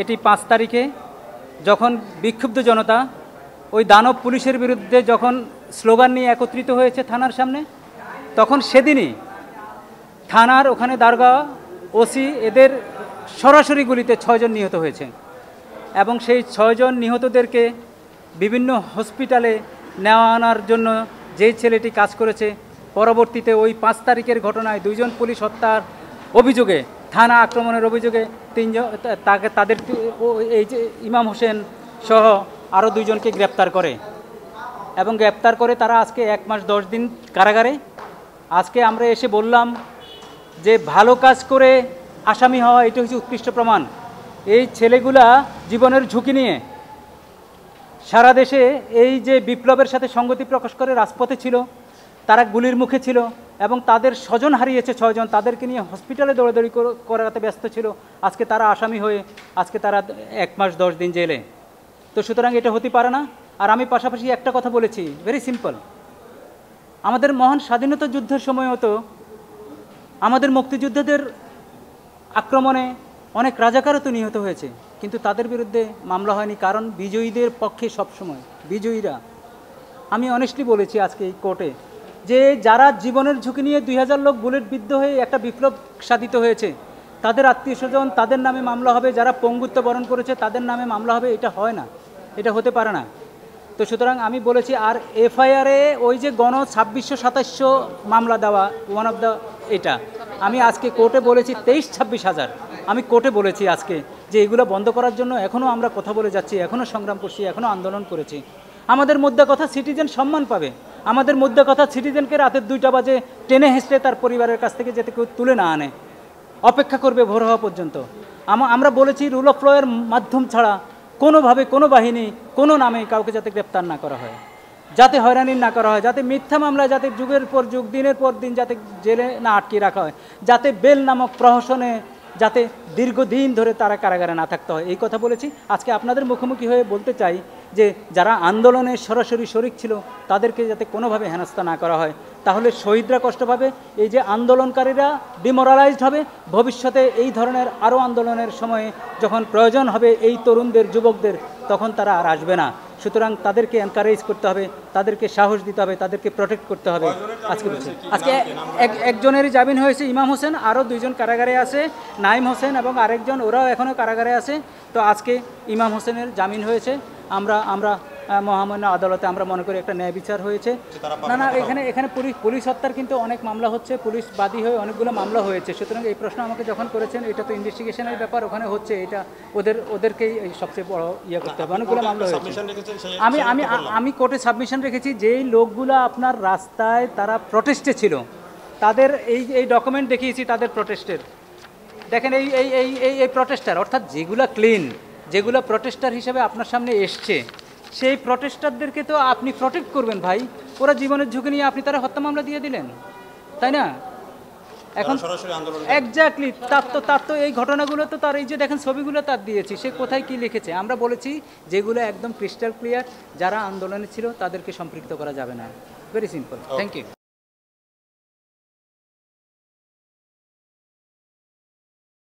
এটি 5 তারিখে যখন বিক্ষুব্ধ জনতা ওই দানব পুলিশের বিরুদ্ধে যখন স্লোগান নিয়ে একত্রিত হয়েছে থানার সামনে, তখন সেদিনই থানার ওখানে দারোগা, ওসি এদের সরাসরি গুলিতে 6 জন নিহত হয়েছে এবং সেই 6 জন নিহতদেরকে বিভিন্ন হসপিটালে নেওয়া আনার জন্য যেই ছেলেটি কাজ করেছে, পরবর্তীতে ওই 5 তারিখের ঘটনায় 2 জন পুলিশ হত্যার অভিযোগে, থানা আক্রমণের অভিযোগে 3 জন তাদের এই যে ইমাম হোসেন সহ আরও 2 জনকে গ্রেপ্তার করে এবং গ্রেপ্তার করে তারা আজকে 1 মাস 10 দিন কারাগারে। আজকে আমরা এসে বললাম যে ভালো কাজ করে আসামি হওয়া এটা হচ্ছে উৎকৃষ্ট প্রমাণ। এই ছেলেগুলা জীবনের ঝুঁকি নিয়ে সারা দেশে এই যে বিপ্লবের সাথে সঙ্গতি প্রকাশ করে রাজপথে ছিল, তারা গুলির মুখে ছিল এবং তাদের স্বজন হারিয়েছে 6 জন, তাদেরকে নিয়ে হসপিটালে দৌড়াদৌড়ি করাতে ব্যস্ত ছিল। আজকে তারা আসামি হয়ে আজকে তারা 1 মাস 10 দিন জেলে। তো সুতরাং এটা হতে পারে না। আর আমি পাশাপাশি একটা কথা বলেছি, ভেরি সিম্পল, আমাদের মহান স্বাধীনতা যুদ্ধের সময়ও তো আমাদের মুক্তিযোদ্ধাদের আক্রমণে অনেক রাজাকারও তো নিহত হয়েছে, কিন্তু তাদের বিরুদ্ধে মামলা হয়নি, কারণ বিজয়ীদের পক্ষে সবসময় বিজয়ীরা। আমি অনেস্টলি বলেছি আজকে এই কোর্টে যে যারা জীবনের ঝুঁকি নিয়ে 2000 লোক বুলেট বিদ্ধ হয়ে একটা বিপ্লব সাধিত হয়েছে, তাদের আত্মীয় স্বজন তাদের নামে মামলা হবে, যারা পঙ্গুত্ব বরণ করেছে তাদের নামে মামলা হবে, এটা হয় না, এটা হতে পারে না। তো সুতরাং আমি বলেছি, আর এফআইআরে ওই যে 2600-2700 মামলা দেওয়া ওয়ান অফ দ্য, এটা আমি আজকে কোর্টে বলেছি 23-26 হাজার। আমি কোর্টে বলেছি আজকে যে এগুলো বন্ধ করার জন্য এখনও আমরা কথা বলে যাচ্ছি, এখনও সংগ্রাম করছি, এখনও আন্দোলন করেছি। আমাদের মধ্যে কথা সিটিজেন সম্মান পাবে, আমাদের মধ্যে কথা সিটিজেনকে রাতের 2টা বাজে টেনে হেঁচড়ে তার পরিবারের কাছ থেকে যাতে কেউ তুলে না আনে, অপেক্ষা করবে ভোর হওয়া পর্যন্ত। আমরা বলেছি রুল অফ লয়ের মাধ্যম ছাড়া কোনোভাবে কোনো বাহিনী কোনো নামে কাউকে যাতে গ্রেপ্তার না করা হয়, যাতে হয়রানি না করা হয়, যাতে মিথ্যা মামলা যাতে যুগের পর যুগ দিনের পর দিন যাতে জেলে না আটকে রাখা হয়, যাতে বেল নামক প্রহসনে যাতে দীর্ঘদিন ধরে তারা কারাগারে না থাকতে হয়, এই কথা বলেছি। আজকে আপনাদের মুখোমুখি হয়ে বলতে চাই যে যারা আন্দোলনে সরাসরি শরিক ছিল তাদেরকে যাতে কোনোভাবে হেনস্থা না করা হয়, তাহলে শহীদরা কষ্ট পাবে, এই যে আন্দোলনকারীরা ডিমোরালাইজড হবে। ভবিষ্যতে এই ধরনের আরও আন্দোলনের সময়ে যখন প্রয়োজন হবে এই তরুণদের, যুবকদের, তখন তারা আর আসবে না। সুতরাং তাদেরকে এনকারেজ করতে হবে, তাদেরকে সাহস দিতে হবে, তাদেরকে প্রোটেক্ট করতে হবে। আজকে একজনেরই জামিন হয়েছে, ইমাম হোসেন, আরও 2 জন কারাগারে আছে, নাইম হোসেন এবং আরেকজন, ওরাও এখনও কারাগারে আছে। তো আজকে ইমাম হোসেনের জামিন হয়েছে। আমরা মহামান্য আদালতে আমরা মনে করি একটা ন্যায় বিচার হয়েছে। না এখানে পুলিশ হত্যার কিন্তু অনেক মামলা হচ্ছে, পুলিশ বাদী হয়ে অনেকগুলো মামলা হয়েছে। সুতরাং এই প্রশ্ন আমাকে যখন করেছেন, এটা তো ইনভেস্টিগেশনের ব্যাপার, ওখানে হচ্ছে, এটা ওদেরকেই সবচেয়ে বড় ইয়ে করতে হবে। অনেকগুলো মামলা হয়েছে। আমি কোর্টে সাবমিশন রেখেছি, যেই লোকগুলো আপনার রাস্তায় তারা প্রটেস্টে ছিল, তাদের এই ডকুমেন্ট দেখিয়েছি তাদের প্রটেস্টের। দেখেন এই প্রটেস্টার, অর্থাৎ যেগুলো ক্লিন, যেগুলো প্রটেস্টার হিসেবে আপনার সামনে এসছে, সেই প্রটেস্টারদেরকে তো আপনি প্রটেক্ট করবেন ভাই। ওরা জীবনের ঝুঁকি নিয়ে আপনি তারা হত্যা মামলা দিয়ে দিলেন, তাই না? এখন এক্স্যাক্টলি তার তো এই ঘটনাগুলো তো তার, এই যে দেখেন ছবিগুলো তার দিয়েছি, সে কোথায় কি লিখেছে। আমরা বলেছি যেগুলো একদম ক্রিস্টাল ক্লিয়ার, যারা আন্দোলনে ছিল তাদেরকে সম্পৃক্ত করা যাবে না। Very simple. Thank you.